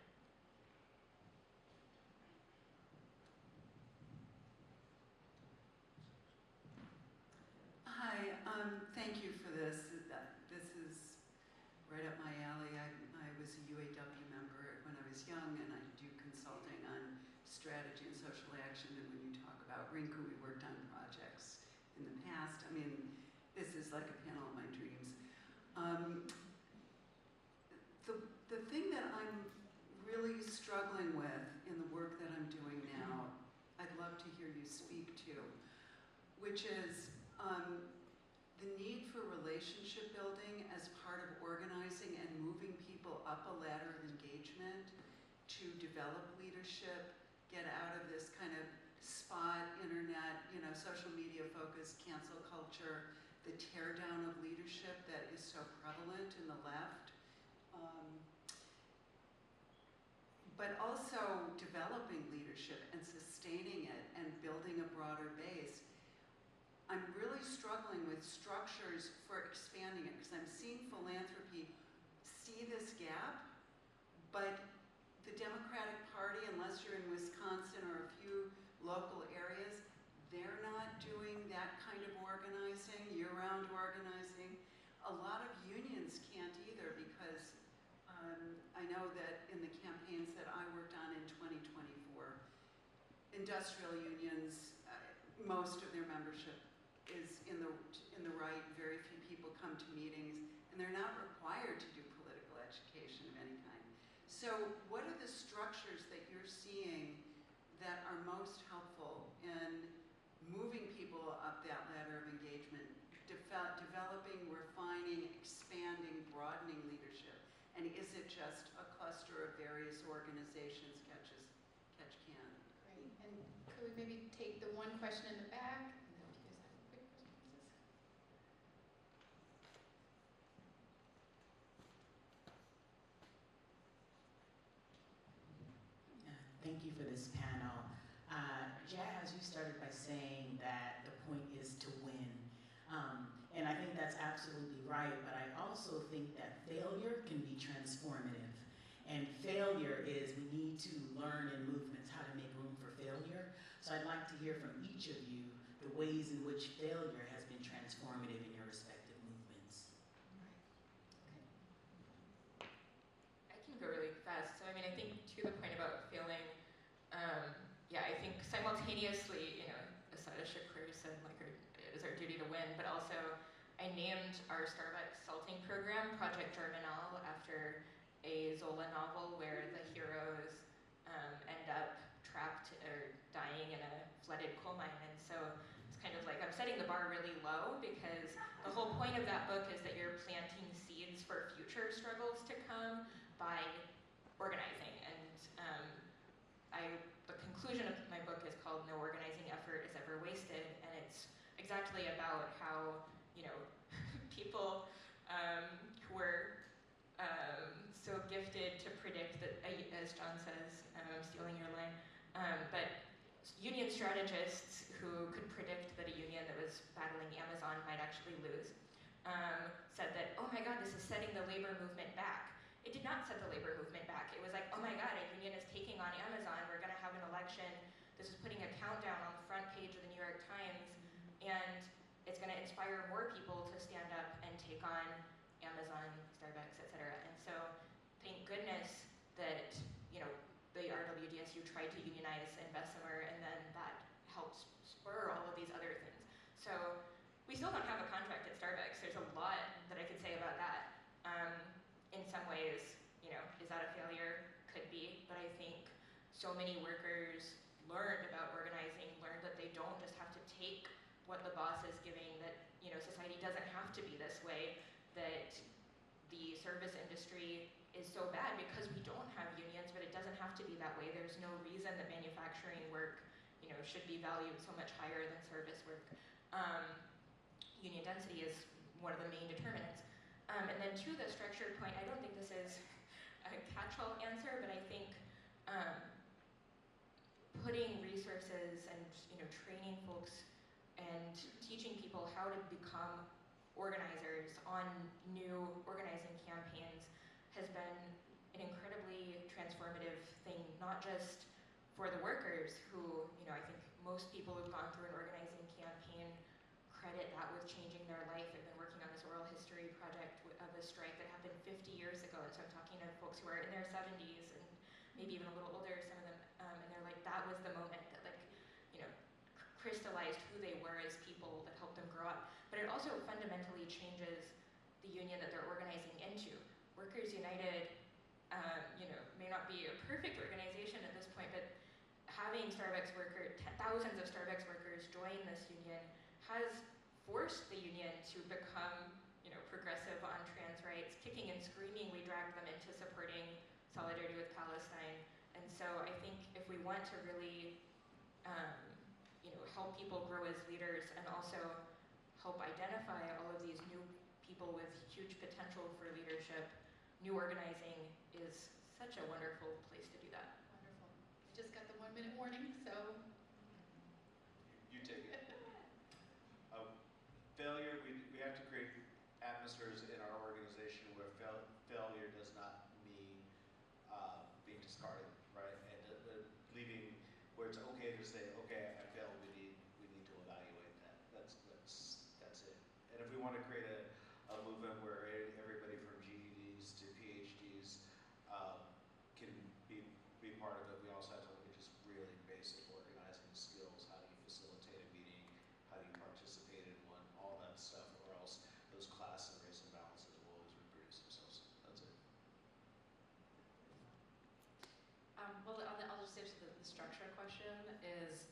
Hi, thank you for this. This is right up my alley. I was a UAW member when I was young, and I do consulting on strategy and social action. And when you talk about RINCA, we worked on projects in the past. I mean, this is like a panel of my dreams. The thing that I'm really struggling with in the work that I'm doing now, I'd love to hear you speak to, which is the need for relationship building as part of organizing and moving people up a ladder of engagement to develop leadership, get out of this kind of spot, internet, social media focused cancel culture, the tear down of leadership that is so prevalent in the left. But also developing leadership and sustaining it and building a broader base. I'm really struggling with structures for expanding it because I'm seeing philanthropy see this gap, but the Democratic Party, unless you're in Wisconsin or a few local areas, they're not doing that kind of organizing, year-round organizing. A lot of unions can't either because I know that in the campaigns that I worked on in 2024, industrial unions, most of their membership is in the right. Very few people come to meetings, and they're not required to do political education of any kind. So what are the structures that you're seeing that are most helpful in moving people up that ladder of engagement, developing, refining, expanding, broadening leadership? And is it just a cluster of various organizations catch can? Great. And could we maybe take the one question in the back? And then if you guys have quick responses. Thank you for this panel. Jaz, you started by saying that the point is to win. And I think that's absolutely right, but I also think that failure can be transformative. And failure is we need to learn in movements how to make room for failure. So I'd like to hear from each of you the ways in which failure has been transformative in your respective movements. I can go really fast. So I mean, I think to the point about failing, I think simultaneously, Asada Shakur said like it is our duty to win, but also I named our Starbucks salting program Project Germinal after a Zola novel where the heroes end up trapped or dying in a flooded coal mine. And so it's kind of like I'm setting the bar really low because the whole point of that book is that you're planting seeds for future struggles to come by organizing. And the conclusion of my book is called No Organizing Effort is Ever Wasted, and it's exactly about how, people who were so gifted to predict that, as John says, I'm stealing your line, but union strategists who could predict that a union that was battling Amazon might actually lose, said that, oh my God, this is setting the labor movement back. It did not set the labor movement back. It was like, oh my God, a union is taking on Amazon. We're going to have an election. This is putting a countdown on the front page of the New York Times, and it's going to inspire more people to stand up and take on Amazon, Starbucks, etc. And so, thank goodness that the RWDSU tried to unionize in Bessemer, and then that helped spur all of these other things. So we still don't have a contract at Starbucks. There's a lot that I could say about that. In some ways, is that a failure? Could be, but I think so many workers learned about organizing, learned that they don't just have to take what the boss is giving, that society doesn't have to be this way, that the service industry is so bad because we don't have unions, but it doesn't have to be that way. There's no reason that manufacturing work, should be valued so much higher than service work. Union density is one of the main determinants. And then to the structured point, I don't think this is a catch-all answer, but I think putting resources and training folks and teaching people how to become organizers on new organizing campaigns has been an incredibly transformative thing, not just for the workers who, I think most people who've gone through an organizing campaign credit that with changing their life. I've been working on this oral history project of a strike that happened 50 years ago, and so I'm talking to folks who are in their 70s and maybe even a little older, some of them, and they're like, that was the moment that crystallized who they were as people, that helped them grow up. But it also fundamentally changes the union that they're organizing into. Workers United, may not be a perfect organization at this point, but having thousands of Starbucks workers join this union has forced the union to become, progressive on trans rights. Kicking and screaming, we dragged them into supporting solidarity with Palestine. And so I think if we want to really, help people grow as leaders and also help identify all of these new people with huge potential for leadership, new organizing is such a wonderful place to do that. Wonderful. We just got the 1 minute warning, so. You take it. Failure, we have to create atmospheres in our organization where failure does not mean being discarded, right? And leaving where it's okay to say, okay, I failed. We need to evaluate that. That's it. And if we want to create a movement where everybody from GEDs to PhDs can be part of it, we also have to look at just really basic organizing skills. How do you facilitate a meeting? How do you participate in one? All that stuff, or else those class and race imbalances will always reproduce themselves. That's it. Well, I'll just answer the structure question is,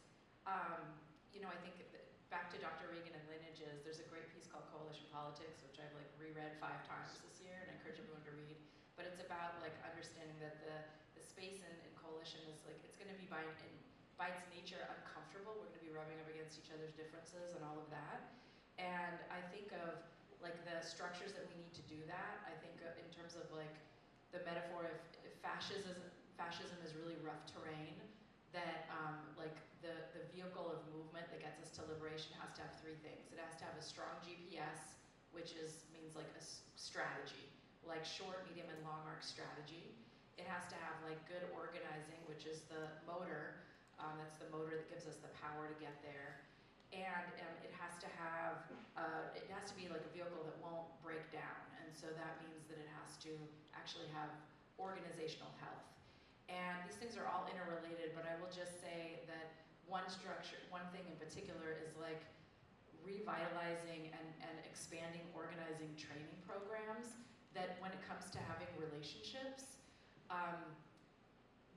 I think back to Dr. Regan and lineages, there's a great piece called Coalition Politics, which I've reread 5 times this year, and I encourage everyone to read. But it's about understanding that the space in coalition is it's going to be by its nature uncomfortable. We're going to be rubbing up against each other's differences and all of that. And I think of the structures that we need to do that. I think in terms of the metaphor of fascism is really rough terrain. That the vehicle of movement that gets us to liberation has to have 3 things. It has to have a strong GPS, which means a strategy, short, medium, and long arc strategy. It has to have good organizing, which is the motor. That's the motor that gives us the power to get there. And it has to be a vehicle that won't break down. And so that means that it has to actually have organizational health. And these things are all interrelated, but I will just say that one thing in particular is revitalizing and expanding organizing training programs that when it comes to having relationships,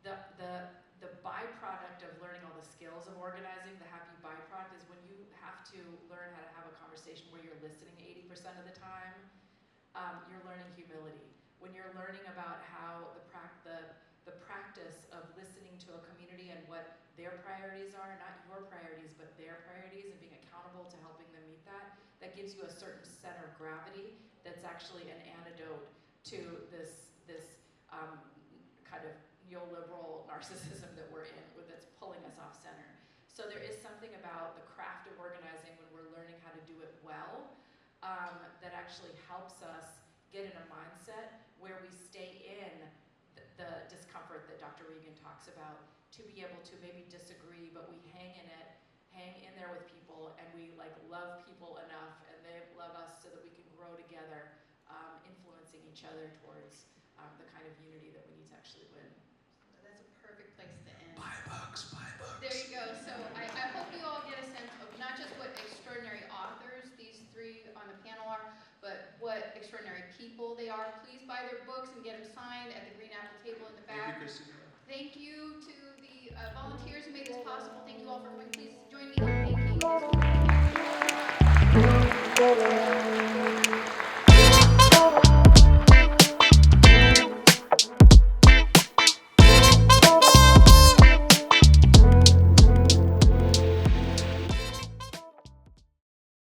the byproduct of learning all the skills of organizing, the happy byproduct is when you have to learn how to have a conversation where you're listening 80% of the time, you're learning humility. When you're learning about how the practice of listening to a community and what their priorities are, not your priorities, but their priorities, and being accountable to helping them meet that gives you a certain center of gravity that's actually an antidote to this kind of neoliberal narcissism that we're in, that's pulling us off center. So there is something about the craft of organizing when we're learning how to do it well that actually helps us get in a mindset where we stay in the discomfort that Dr. Regan talks about, to be able to maybe disagree, but we hang in there with people, and we love people enough, and they love us so that we can grow together, influencing each other towards the kind of unity that we need to actually win. That's a perfect place to end. Buy books. There you go. So I hope you all get a sense of not just what extraordinary authors these 3 on the panel are, but what extraordinary people they are. Please buy their books and get them signed at the Green Apple table in the back. Thank you, Christina. Thank you to the volunteers who made this possible. Thank you all for coming. Please join me in thanking.